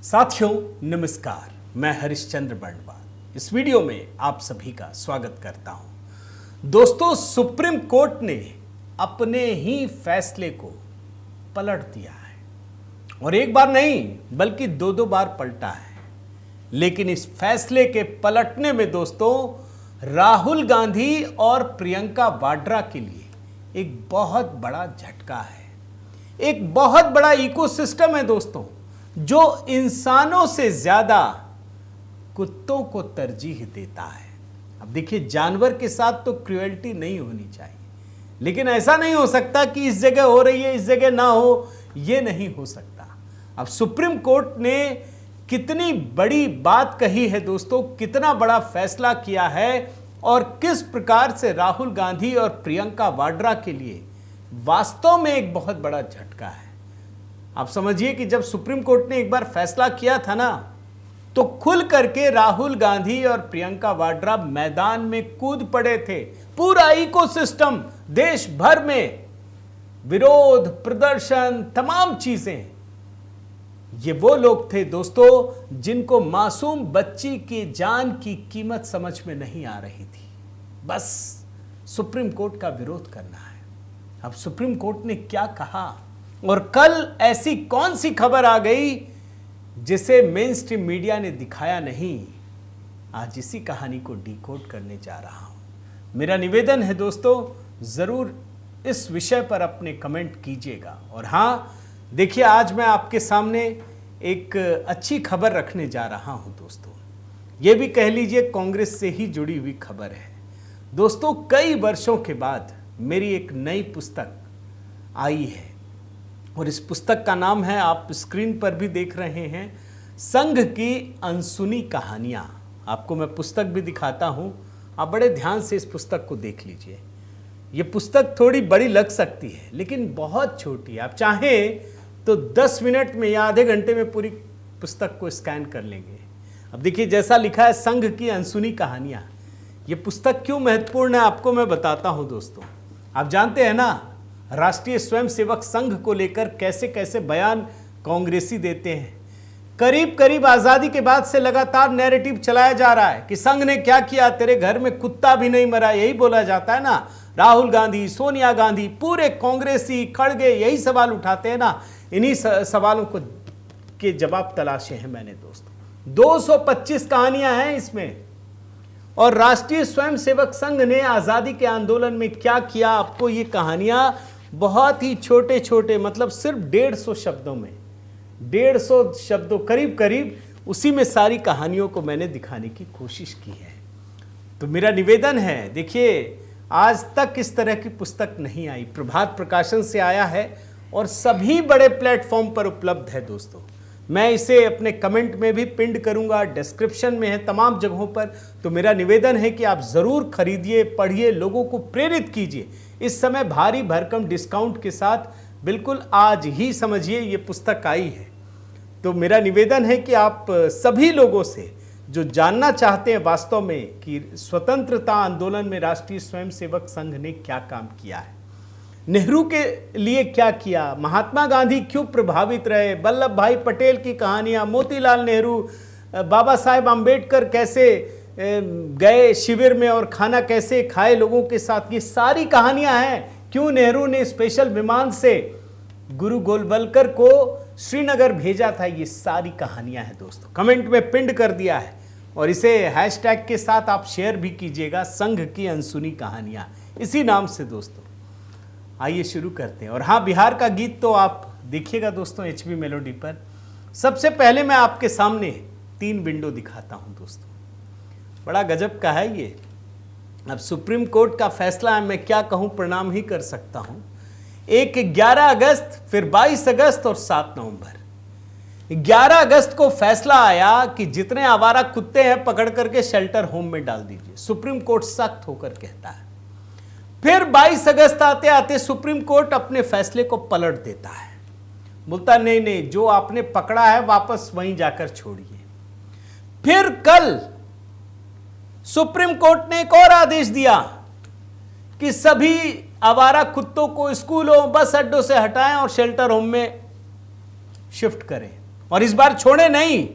साथियों नमस्कार, मैं हरिश्चंद्र बर्णवाल इस वीडियो में आप सभी का स्वागत करता हूं। दोस्तों, सुप्रीम कोर्ट ने अपने ही फैसले को पलट दिया है और एक बार नहीं बल्कि दो बार पलटा है। लेकिन इस फैसले के पलटने में दोस्तों राहुल गांधी और प्रियंका वाड्रा के लिए एक बहुत बड़ा झटका है, एक बहुत बड़ा इकोसिस्टम है दोस्तों, जो इंसानों से ज्यादा कुत्तों को तरजीह देता है। अब देखिए, जानवर के साथ तो क्रुएल्टी नहीं होनी चाहिए, लेकिन ऐसा नहीं हो सकता कि इस जगह हो रही है इस जगह ना हो, यह नहीं हो सकता। अब सुप्रीम कोर्ट ने कितनी बड़ी बात कही है दोस्तों, कितना बड़ा फैसला किया है और किस प्रकार से राहुल गांधी और प्रियंका वाड्रा के लिए वास्तव में एक बहुत बड़ा झटका है। आप समझिए कि जब सुप्रीम कोर्ट ने एक बार फैसला किया था ना, तो खुल करके राहुल गांधी और प्रियंका वाड्रा मैदान में कूद पड़े थे। पूरा इकोसिस्टम देश भर में विरोध, प्रदर्शन, तमाम चीजें। ये वो लोग थे दोस्तों जिनको मासूम बच्ची की जान की कीमत समझ में नहीं आ रही थी, बस सुप्रीम कोर्ट का विरोध करना है। अब सुप्रीम कोर्ट ने क्या कहा और कल ऐसी कौन सी खबर आ गई जिसे मेन स्ट्रीम मीडिया ने दिखाया नहीं, आज इसी कहानी को डिकोड करने जा रहा हूं। मेरा निवेदन है दोस्तों, जरूर इस विषय पर अपने कमेंट कीजिएगा। और हां, देखिए, आज मैं आपके सामने एक अच्छी खबर रखने जा रहा हूं दोस्तों। यह भी कह लीजिए कांग्रेस से ही जुड़ी हुई खबर है दोस्तों। कई वर्षों के बाद मेरी एक नई पुस्तक आई है और इस पुस्तक का नाम है, आप स्क्रीन पर भी देख रहे हैं, संघ की अनसुनी कहानियां। आपको मैं पुस्तक भी दिखाता हूं, आप बड़े ध्यान से इस पुस्तक को देख लीजिए। ये पुस्तक थोड़ी बड़ी लग सकती है लेकिन बहुत छोटी है। आप चाहें तो 10 मिनट में या आधे घंटे में पूरी पुस्तक को स्कैन कर लेंगे। अब देखिए, जैसा लिखा है, संघ की अनसुनी कहानियां। ये पुस्तक क्यों महत्वपूर्ण है आपको मैं बताता हूं दोस्तों। आप जानते हैं ना, राष्ट्रीय स्वयंसेवक संघ को लेकर कैसे कैसे बयान कांग्रेसी देते हैं। करीब करीब आजादी के बाद से लगातार नैरेटिव चलाया जा रहा है कि संघ ने क्या किया, तेरे घर में कुत्ता भी नहीं मरा, यही बोला जाता है ना। राहुल गांधी, सोनिया गांधी, पूरे कांग्रेसी खड़गे यही सवाल उठाते हैं ना। इन्हीं सवालों को के जवाब तलाशे हैं मैंने दोस्तों। 225 कहानियां हैं इसमें। और राष्ट्रीय स्वयंसेवक संघ ने आजादी के आंदोलन में क्या किया, आपको ये कहानियां बहुत ही छोटे छोटे, मतलब सिर्फ 150 शब्दों में, 150 शब्दों करीब करीब, उसी में सारी कहानियों को मैंने दिखाने की कोशिश की है। तो मेरा निवेदन है, देखिए, आज तक इस तरह की पुस्तक नहीं आई। प्रभात प्रकाशन से आया है और सभी बड़े प्लेटफॉर्म पर उपलब्ध है दोस्तों। मैं इसे अपने कमेंट में भी पिन करूंगा, डिस्क्रिप्शन में है, तमाम जगहों पर। तो मेरा निवेदन है कि आप जरूर खरीदिए, पढ़िए, लोगों को प्रेरित कीजिए। इस समय भारी भरकम डिस्काउंट के साथ बिल्कुल आज ही समझिए ये पुस्तक आई है। तो मेरा निवेदन है कि आप सभी लोगों से जो जानना चाहते हैं वास्तव में कि स्वतंत्रता आंदोलन में राष्ट्रीय स्वयंसेवक संघ ने क्या काम किया है, नेहरू के लिए क्या किया, महात्मा गांधी क्यों प्रभावित रहे, वल्लभ भाई पटेल की कहानियां, मोतीलाल नेहरू, बाबा साहेब आम्बेडकर कैसे गए शिविर में और खाना कैसे खाए लोगों के साथ, ये सारी कहानियां हैं। क्यों नेहरू ने स्पेशल विमान से गुरु गोलवलकर को श्रीनगर भेजा था, ये सारी कहानियां हैं दोस्तों। कमेंट में पिन कर दिया है और इसे हैशटैग के साथ आप शेयर भी कीजिएगा, संघ की अनसुनी कहानियां, इसी नाम से दोस्तों। आइए शुरू करते हैं। और हाँ, बिहार का गीत तो आप देखिएगा दोस्तों HB मेलोडी पर। सबसे पहले मैं आपके सामने 3 विंडो दिखाता हूं दोस्तों, बड़ा गजब का है ये। अब सुप्रीम कोर्ट का फैसला है, मैं क्या कहूं, प्रणाम ही कर सकता हूं। एक 11 अगस्त, फिर 22 अगस्त और 7 नवंबर। 11 अगस्त को फैसला आया कि जितने आवारा कुत्ते हैं पकड़ करके शेल्टर होम में डाल दीजिए। सुप्रीम कोर्ट सख्त होकर कहता है। फिर 22 अगस्त आते आते सुप्रीम कोर्ट अपने फैसले को पलट देता है, बोलता नहीं नहीं, जो आपने पकड़ा है वापस वहीं जाकर छोड़िए। फिर कल सुप्रीम कोर्ट ने एक और आदेश दिया कि सभी आवारा कुत्तों को स्कूलों, बस अड्डों से हटाएं और शेल्टर होम में शिफ्ट करें। और इस बार छोड़े नहीं।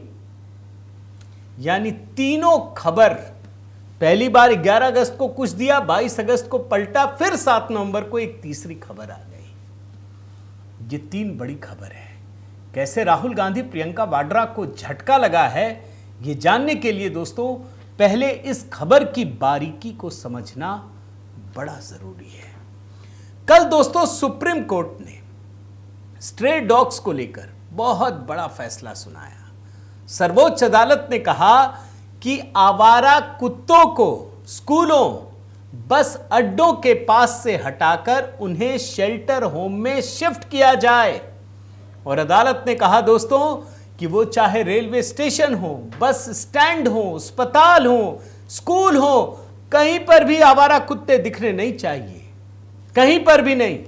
यानी तीनों खबर, पहली बार 11 अगस्त को कुछ दिया, 22 अगस्त को पलटा, फिर 7 नवंबर को एक तीसरी खबर आ गई। ये 3 बड़ी खबर है। कैसे राहुल गांधी प्रियंका वाड्रा को झटका लगा है, ये जानने के लिए दोस्तों पहले इस खबर की बारीकी को समझना बड़ा जरूरी है। कल दोस्तों सुप्रीम कोर्ट ने स्ट्रे डॉग्स को लेकर बहुत बड़ा फैसला सुनाया। सर्वोच्च अदालत ने कहा कि आवारा कुत्तों को स्कूलों, बस अड्डों के पास से हटाकर उन्हें शेल्टर होम में शिफ्ट किया जाए। और अदालत ने कहा दोस्तों कि वो चाहे रेलवे स्टेशन हो, बस स्टैंड हो, अस्पताल हो, स्कूल हो, कहीं पर भी आवारा कुत्ते दिखने नहीं चाहिए, कहीं पर भी नहीं।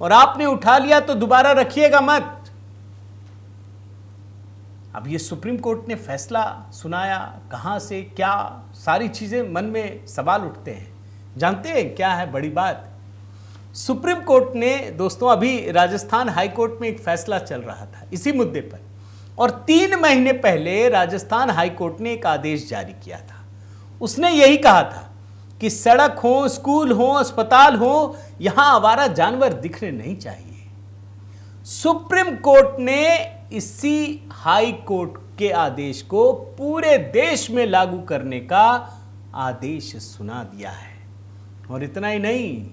और आपने उठा लिया तो दोबारा रखिएगा मत। अब ये सुप्रीम कोर्ट ने फैसला सुनाया, कहां से क्या, सारी चीजें मन में सवाल उठते हैं। जानते हैं क्या है बड़ी बात? सुप्रीम कोर्ट ने दोस्तों अभी राजस्थान हाई कोर्ट में एक फैसला चल रहा था इसी मुद्दे पर, और 3 महीने पहले राजस्थान हाई कोर्ट ने एक आदेश जारी किया था। उसने यही कहा था कि सड़क हो, स्कूल हो, अस्पताल हो, यहां आवारा जानवर दिखने नहीं चाहिए। सुप्रीम कोर्ट ने इसी हाई कोर्ट के आदेश को पूरे देश में लागू करने का आदेश सुना दिया है। और इतना ही नहीं,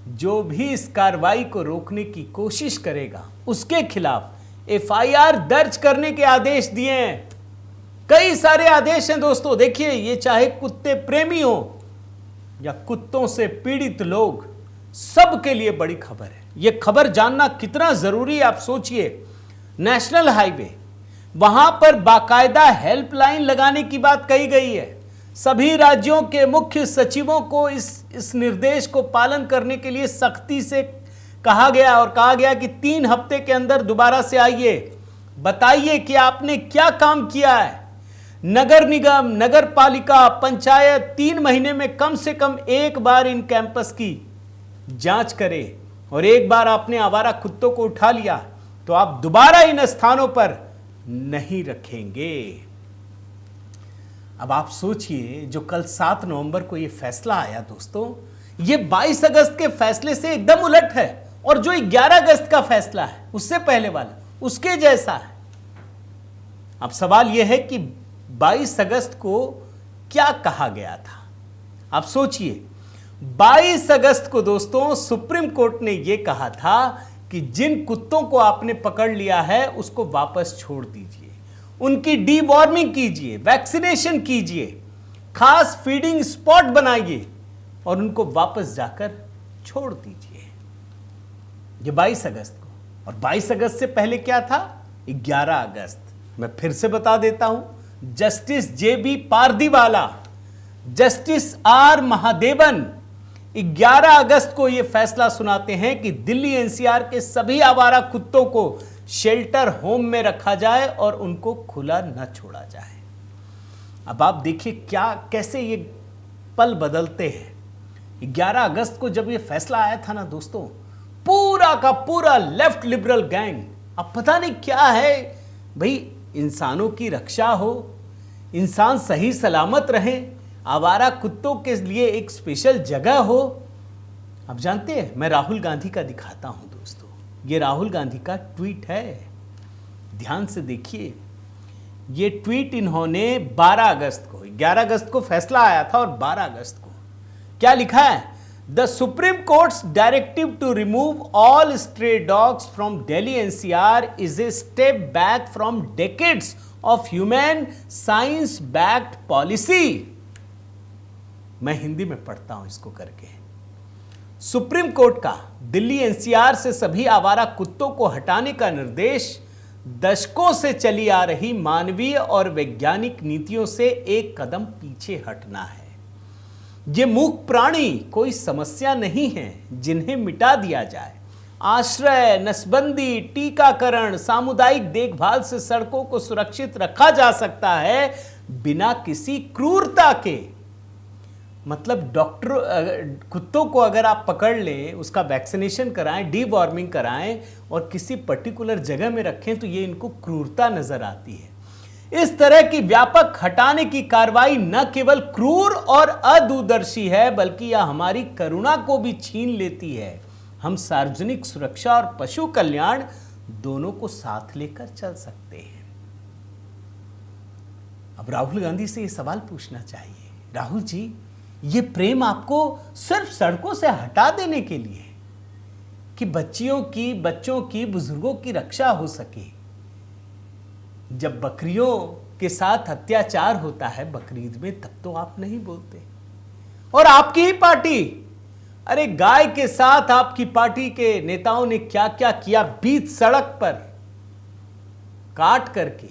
जो भी इस कार्रवाई को रोकने की कोशिश करेगा उसके खिलाफ एफआईआर दर्ज करने के आदेश दिए हैं। कई सारे आदेश हैं दोस्तों। देखिए, ये चाहे कुत्ते प्रेमी हो या कुत्तों से पीड़ित लोग, सबके लिए बड़ी खबर है। यह खबर जानना कितना जरूरी है आप सोचिए। नेशनल हाईवे, वहां पर बाकायदा हेल्पलाइन लगाने की बात कही गई है। सभी राज्यों के मुख्य सचिवों को इस निर्देश को पालन करने के लिए सख्ती से कहा गया, और कहा गया कि 3 हफ्ते के अंदर दोबारा से आइए, बताइए कि आपने क्या काम किया है। नगर निगम, नगर पालिका, पंचायत 3 महीने में कम से कम एक बार इन कैंपस की जांच करे। और एक बार आपने आवारा कुत्तों को उठा लिया तो आप दोबारा इन स्थानों पर नहीं रखेंगे। अब आप सोचिए, जो कल 7 नवंबर को यह फैसला आया दोस्तों, यह 22 अगस्त के फैसले से एकदम उलट है, और जो 11 अगस्त का फैसला है उससे पहले वाला उसके जैसा है। अब सवाल यह है कि 22 अगस्त को क्या कहा गया था? आप सोचिए, 22 अगस्त को दोस्तों सुप्रीम कोर्ट ने यह कहा था कि जिन कुत्तों को आपने पकड़ लिया है उसको वापस छोड़ दीजिए, उनकी डीवॉर्मिंग कीजिए, वैक्सीनेशन कीजिए, खास फीडिंग स्पॉट बनाइए और उनको वापस जाकर छोड़ दीजिए। ये 22 अगस्त को। और 22 अगस्त से पहले क्या था? 11 अगस्त। मैं फिर से बता देता हूं, justice JB Pardiwala, justice R Mahadevan 11 अगस्त को यह फैसला सुनाते हैं कि दिल्ली एनसीआर के सभी आवारा कुत्तों को शेल्टर होम में रखा जाए और उनको खुला न छोड़ा जाए। अब आप देखिए क्या, कैसे ये पल बदलते हैं। 11 अगस्त को जब यह फैसला आया था ना दोस्तों, पूरा का पूरा लेफ्ट लिबरल गैंग, अब पता नहीं क्या है भाई, इंसानों की रक्षा हो, इंसान सही सलामत रहे, आवारा कुत्तों के लिए एक स्पेशल जगह हो। अब जानते हैं, मैं राहुल गांधी का दिखाता हूं दोस्तों, ये राहुल गांधी का ट्वीट है, ध्यान से देखिए। ये ट्वीट इन्होंने 12 अगस्त को, 11 अगस्त को फैसला आया था और 12 अगस्त को क्या लिखा है? The Supreme Court's directive to remove all stray dogs from Delhi NCR is a step back from decades of human science backed policy. मैं हिंदी में पढ़ता हूं इसको करके। सुप्रीम कोर्ट का दिल्ली एनसीआर से सभी आवारा कुत्तों को हटाने का निर्देश दशकों से चली आ रही मानवीय और वैज्ञानिक नीतियों से एक कदम पीछे हटना है। ये मूक प्राणी कोई समस्या नहीं है जिन्हें मिटा दिया जाए। आश्रय, नसबंदी, टीकाकरण, सामुदायिक देखभाल से सड़कों को सुरक्षित रखा जा सकता है बिना किसी क्रूरता के। मतलब डॉक्टर कुत्तों को अगर आप पकड़ लें, उसका वैक्सीनेशन कराएं, डीवॉर्मिंग कराएं और किसी पर्टिकुलर जगह में रखें तो ये इनको क्रूरता नजर आती है। इस तरह की व्यापक हटाने की कार्रवाई न केवल क्रूर और अदूरदर्शी है बल्कि यह हमारी करुणा को भी छीन लेती है। हम सार्वजनिक सुरक्षा और पशु कल्याण दोनों को साथ लेकर चल सकते हैं। अब राहुल गांधी से यह सवाल पूछना चाहिए, राहुल जी, ये प्रेम आपको सिर्फ सड़कों से हटा देने के लिए कि बच्चों की बुजुर्गों की रक्षा हो सके। जब बकरियों के साथ अत्याचार होता है बकरीद में, तब तो आप नहीं बोलते। और आपकी ही पार्टी, अरे गाय के साथ आपकी पार्टी के नेताओं ने क्या क्या किया, बीच सड़क पर काट करके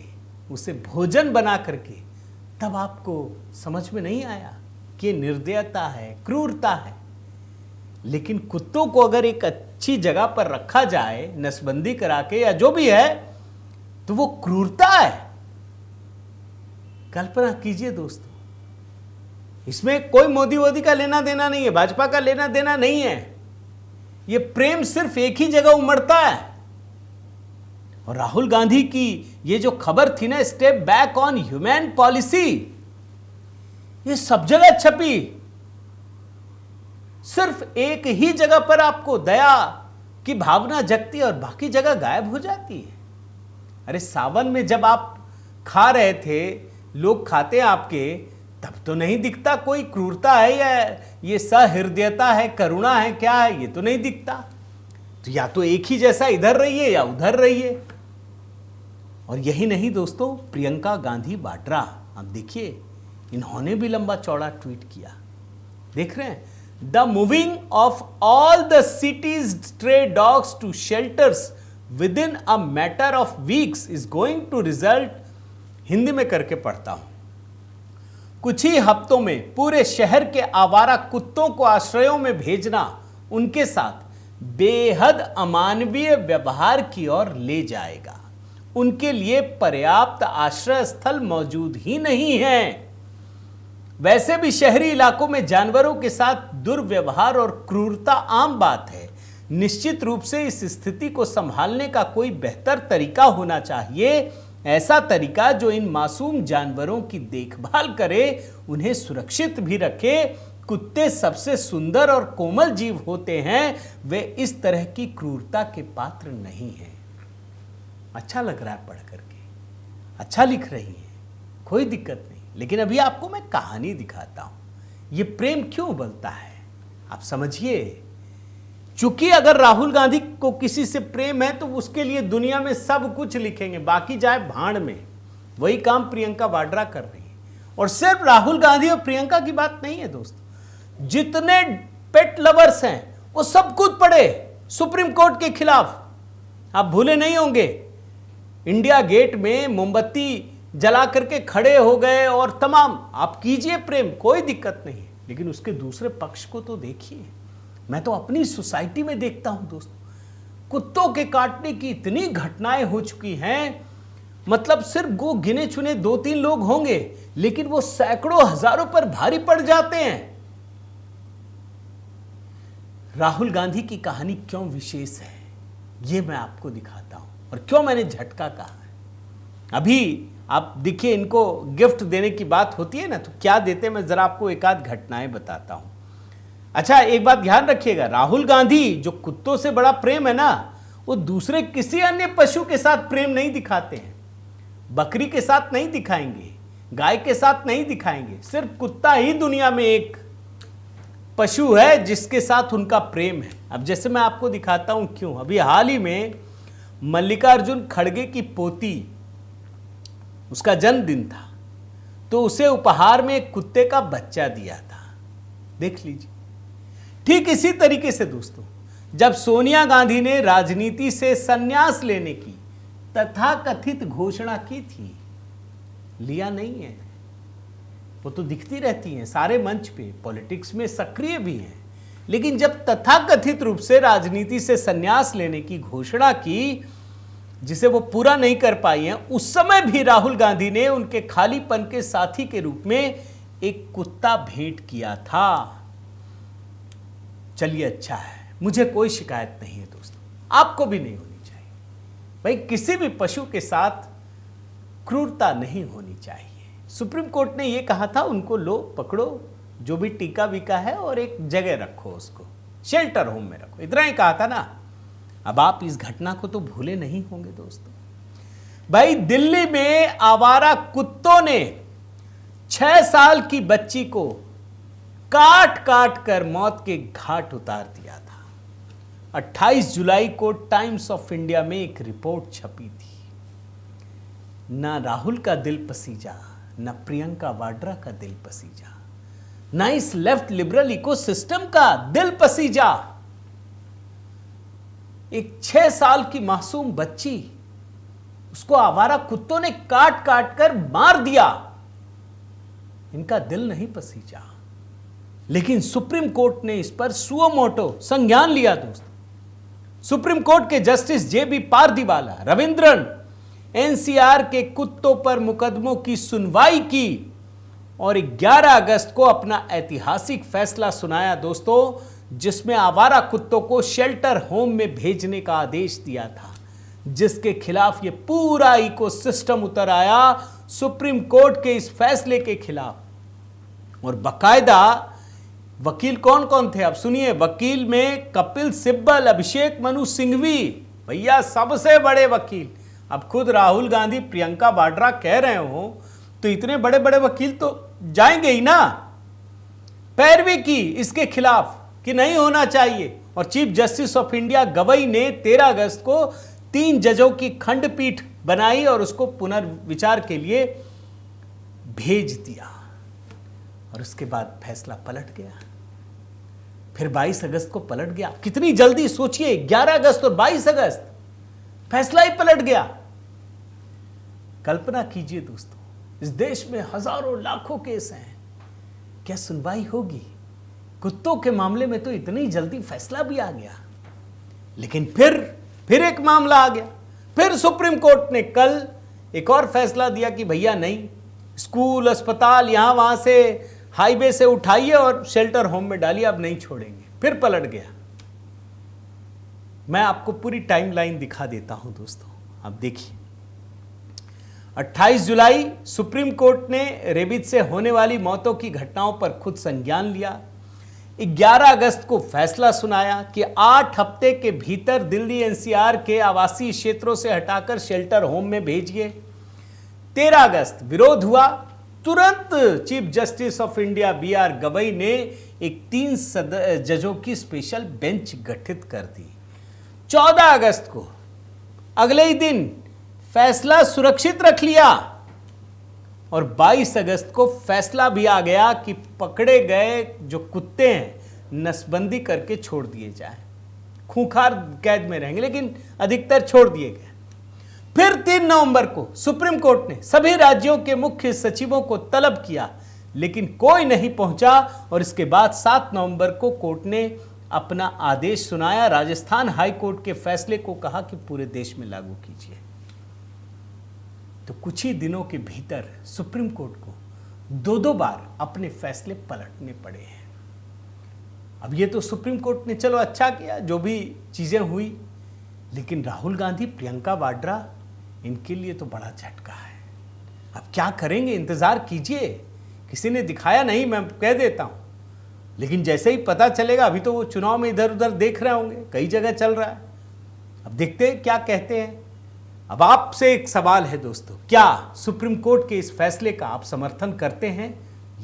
उसे भोजन बना करके, तब आपको समझ में नहीं आया कि निर्दयता है, क्रूरता है। लेकिन कुत्तों को अगर एक अच्छी जगह पर रखा जाए, नसबंदी करा के या जो भी है, तो वो क्रूरता है। कल्पना कीजिए दोस्तों, इसमें कोई मोदी का लेना देना नहीं है, भाजपा का लेना देना नहीं है। ये प्रेम सिर्फ एक ही जगह उमड़ता है। और राहुल गांधी की ये जो खबर थी ना, step back on human policy, ये सब जगह छपी। सिर्फ एक ही जगह पर आपको दया की भावना जगती है और बाकी जगह गायब हो जाती है। अरे सावन में जब आप खा रहे थे, लोग खाते हैं आपके, तब तो नहीं दिखता कोई क्रूरता है या ये सहृदयता है, करुणा है, क्या है, ये तो नहीं दिखता। तो या तो एक ही जैसा इधर रहिए या उधर रहिए। और यही नहीं दोस्तों, प्रियंका गांधी वाड्रा, आप देखिए, इन्होंने भी लंबा चौड़ा ट्वीट किया। देख रहे हैं, the moving of all the cities stray dogs to shelters within a matter of weeks is going to result, Hindi में करके पढ़ता हूं, कुछ ही हफ्तों में पूरे शहर के आवारा कुत्तों को आश्रयों में भेजना उनके साथ बेहद अमानवीय व्यवहार की ओर ले जाएगा। उनके लिए पर्याप्त आश्रय स्थल मौजूद ही नहीं है। वैसे भी शहरी इलाकों में जानवरों के साथ दुर्व्यवहार और क्रूरता आम बात है। निश्चित रूप से इस स्थिति को संभालने का कोई बेहतर तरीका होना चाहिए, ऐसा तरीका जो इन मासूम जानवरों की देखभाल करे, उन्हें सुरक्षित भी रखे। कुत्ते सबसे सुंदर और कोमल जीव होते हैं, वे इस तरह की क्रूरता के पात्र नहीं हैं। अच्छा लग रहा है पढ़ करके, अच्छा लिख रही है, कोई दिक्कत नहीं। लेकिन अभी आपको मैं कहानी दिखाता हूं, ये प्रेम क्यों उबलता है, आप समझिए। चूंकि अगर राहुल गांधी को किसी से प्रेम है तो उसके लिए दुनिया में सब कुछ लिखेंगे, बाकी जाए भाड़ में। वही काम प्रियंका वाड्रा कर रही है। और सिर्फ राहुल गांधी और प्रियंका की बात नहीं है दोस्तों, जितने पेट लवर्स हैं वो सब कूद पड़े सुप्रीम कोर्ट के खिलाफ। आप भूले नहीं होंगे, इंडिया गेट में मोमबत्ती जला करके खड़े हो गए और तमाम, आप कीजिए प्रेम, कोई दिक्कत नहीं है। लेकिन उसके दूसरे पक्ष को तो देखिए। मैं तो अपनी सोसाइटी में देखता हूं दोस्तों, कुत्तों के काटने की इतनी घटनाएं हो चुकी हैं, मतलब सिर्फ वो गिने चुने 2-3 लोग होंगे, लेकिन वो सैकड़ों हजारों पर भारी पड़ जाते हैं। राहुल गांधी की कहानी क्यों विशेष है, ये मैं आपको दिखाता हूं, और क्यों मैंने झटका कहा है। अभी आप देखिए, इनको गिफ्ट देने की बात होती है ना, तो क्या देते हैं, मैं जरा आपको एक आध घटनाएं बताता हूं। अच्छा, एक बात ध्यान रखिएगा, राहुल गांधी जो कुत्तों से बड़ा प्रेम है ना, वो दूसरे किसी अन्य पशु के साथ प्रेम नहीं दिखाते हैं। बकरी के साथ नहीं दिखाएंगे, गाय के साथ नहीं दिखाएंगे। सिर्फ कुत्ता ही दुनिया में एक पशु है जिसके साथ उनका प्रेम है। अब जैसे मैं आपको दिखाता हूं क्यों। अभी हाल ही में मल्लिकार्जुन खड़गे की पोती, उसका जन्मदिन था, तो उसे उपहार में एक कुत्ते का बच्चा दिया था। देख लीजिए। ठीक इसी तरीके से दोस्तों, जब सोनिया गांधी ने राजनीति से संन्यास लेने की तथाकथित घोषणा की थी, लिया नहीं है, वो तो दिखती रहती हैं सारे मंच पे, पॉलिटिक्स में सक्रिय भी हैं, लेकिन जब तथाकथित रूप से राजनीति से संन्यास लेने की घोषणा की, जिसे वो पूरा नहीं कर पाई हैं, उस समय भी राहुल गांधी ने उनके खालीपन के साथी के रूप में एक कुत्ता भेंट किया था। चलिए अच्छा है, मुझे कोई शिकायत नहीं है दोस्तों, आपको भी नहीं होनी चाहिए। भाई किसी भी पशु के साथ क्रूरता नहीं होनी चाहिए। सुप्रीम कोर्ट ने यह कहा था उनको लो पकड़ो, जो भी टीका वीका है, और एक जगह रखो, उसको शेल्टर होम में रखो, इतना ही कहा था ना। अब आप इस घटना को तो भूले नहीं होंगे दोस्तों। भाई दिल्ली में आवारा कुत्तों ने 6 साल की बच्ची को काट काट कर मौत के घाट उतार दिया था। 28 जुलाई को टाइम्स ऑफ इंडिया में एक रिपोर्ट छपी थी। ना राहुल का दिल पसीजा, ना प्रियंका वाड्रा का दिल पसीजा, ना इस लेफ्ट लिबरल इकोसिस्टम का दिल पसीजा। एक 6 साल की मासूम बच्ची, उसको आवारा कुत्तों ने काट काट कर मार दिया, इनका दिल नहीं पसीजा। लेकिन सुप्रीम कोर्ट ने इस पर सुओ मोटो संज्ञान लिया दोस्तों। सुप्रीम कोर्ट के justice JB Pardiwala, Ravindran NCR के कुत्तों पर मुकदमों की सुनवाई की और 11 अगस्त को अपना ऐतिहासिक फैसला सुनाया दोस्तों, जिसमें आवारा कुत्तों को शेल्टर होम में भेजने का आदेश दिया था, जिसके खिलाफ यह पूरा इकोसिस्टम उतर आया सुप्रीम कोर्ट के इस फैसले के खिलाफ। और बकायदा वकील कौन कौन थे आप सुनिए। वकील में कपिल सिब्बल, अभिषेक मनु सिंघवी, भैया सबसे बड़े वकील। अब खुद राहुल गांधी, प्रियंका वाड्रा कह रहे हो तो इतने बड़े बड़े वकील तो जाएंगे ही ना। पैरवी की इसके खिलाफ कि नहीं होना चाहिए। और chief justice of India Gavai ने 13 अगस्त को 3 जजों की खंडपीठ बनाई और उसको पुनर्विचार के लिए भेज दिया। और उसके बाद फैसला पलट गया। फिर 22 अगस्त को पलट गया। कितनी जल्दी सोचिए, 11 अगस्त और 22 अगस्त फैसला ही पलट गया। कल्पना कीजिए दोस्तों, इस देश में हजारों लाखों केस हैं, क्या सुनवाई होगी? कुत्तों के मामले में तो इतनी जल्दी फैसला भी आ गया। लेकिन फिर एक मामला आ गया। फिर सुप्रीम कोर्ट ने कल एक और फैसला दिया कि भैया नहीं, स्कूल, अस्पताल, यहां वहां से, हाईवे से उठाइए और शेल्टर होम में डालिए, अब नहीं छोड़ेंगे। फिर पलट गया। मैं आपको पूरी टाइमलाइन दिखा देता हूं दोस्तों, आप देखिए। 28 जुलाई सुप्रीम कोर्ट ने रेबीज से होने वाली मौतों की घटनाओं पर खुद संज्ञान लिया। 11 अगस्त को फैसला सुनाया कि 8 हफ्ते के भीतर दिल्ली एनसीआर के आवासीय क्षेत्रों से हटाकर शेल्टर होम में भेजिए। 13 अगस्त विरोध हुआ। तुरंत chief justice of India BR Gavai ने एक 3 जजों की स्पेशल बेंच गठित कर दी। 14 अगस्त को अगले ही दिन फैसला सुरक्षित रख लिया और 22 अगस्त को फैसला भी आ गया कि पकड़े गए जो कुत्ते हैं नसबंदी करके छोड़ दिए जाएं। खूंखार कैद में रहेंगे लेकिन अधिकतर छोड़ दिए गए। फिर 3 नवंबर को सुप्रीम कोर्ट ने सभी राज्यों के मुख्य सचिवों को तलब किया, लेकिन कोई नहीं पहुंचा। और इसके बाद 7 नवंबर को कोर्ट ने अपना आदेश सुनाया। राजस्थान हाई कोर्ट के फैसले को कहा कि पूरे देश में लागू कीजिए। तो कुछ ही दिनों के भीतर सुप्रीम कोर्ट को 2 बार अपने फैसले पलटने पड़े हैं। अब ये तो सुप्रीम कोर्ट ने चलो अच्छा किया, जो भी चीजें हुई, लेकिन राहुल गांधी, प्रियंका वाड्रा, इनके लिए तो बड़ा झटका है। अब क्या करेंगे, इंतजार कीजिए। किसी ने दिखाया नहीं, मैं कह देता हूं, लेकिन जैसे ही पता चलेगा, अभी तो वो चुनाव में इधर उधर देख रहे होंगे, कई जगह चल रहा है। अब देखते हैं क्या कहते हैं। अब आपसे एक सवाल है दोस्तों, क्या सुप्रीम कोर्ट के इस फैसले का आप समर्थन करते हैं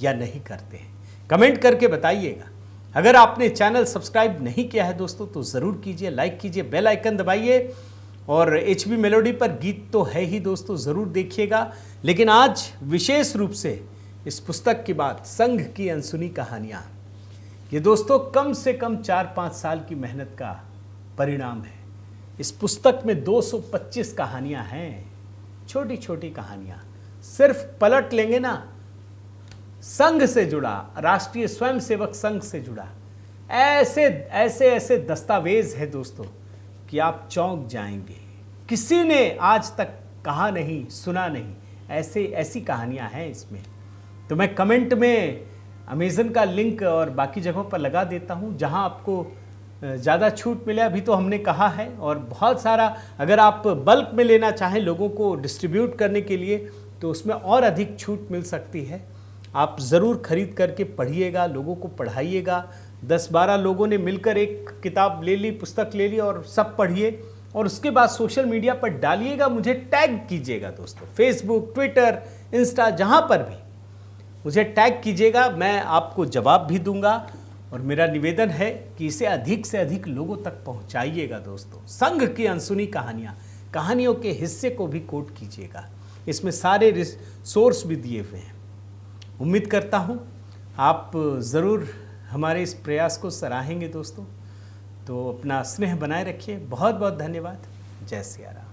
या नहीं करते हैं? कमेंट करके बताइएगा। अगर आपने चैनल सब्सक्राइब नहीं किया है दोस्तों तो जरूर कीजिए, लाइक कीजिए, बेल आइकन दबाइए। और एचबी मेलोडी पर गीत तो है ही दोस्तों, जरूर देखिएगा। लेकिन आज विशेष रूप से इस पुस्तक की बात, संघ की अनसुनी कहानियां, ये दोस्तों कम से कम 4-5 साल की मेहनत का परिणाम है। इस पुस्तक में 225 कहानियां हैं, छोटी छोटी कहानियां। सिर्फ पलट लेंगे ना, संघ से जुड़ा, राष्ट्रीय स्वयंसेवक संघ से जुड़ा ऐसे ऐसे ऐसे दस्तावेज है दोस्तों कि आप चौंक जाएंगे। किसी ने आज तक कहा नहीं, सुना नहीं, ऐसी कहानियां हैं इसमें। तो मैं कमेंट में अमेज़न का लिंक और बाकी जगहों पर लगा देता हूँ जहाँ आपको ज़्यादा छूट मिले। अभी तो हमने कहा है, और बहुत सारा अगर आप बल्क में लेना चाहें लोगों को डिस्ट्रीब्यूट करने के लिए तो उसमें और अधिक छूट मिल सकती है। आप ज़रूर खरीद करके पढ़िएगा, लोगों को पढ़ाइएगा। 10-12 लोगों ने मिलकर एक किताब ले ली, पुस्तक ले ली और सब पढ़िए, और उसके बाद सोशल मीडिया पर डालिएगा, मुझे टैग कीजिएगा दोस्तों। फेसबुक, ट्विटर, इंस्टा, जहाँ पर भी मुझे टैग कीजिएगा, मैं आपको जवाब भी दूंगा। और मेरा निवेदन है कि इसे अधिक से अधिक लोगों तक पहुंचाइएगा दोस्तों। संघ की अनसुनी कहानियों के हिस्से को भी कोट कीजिएगा, इसमें सारे रिसोर्स भी दिए हुए हैं। उम्मीद करता हूँ आप ज़रूर हमारे इस प्रयास को सराहेंगे दोस्तों। तो अपना स्नेह बनाए रखिए। बहुत बहुत धन्यवाद। जय सिया राम।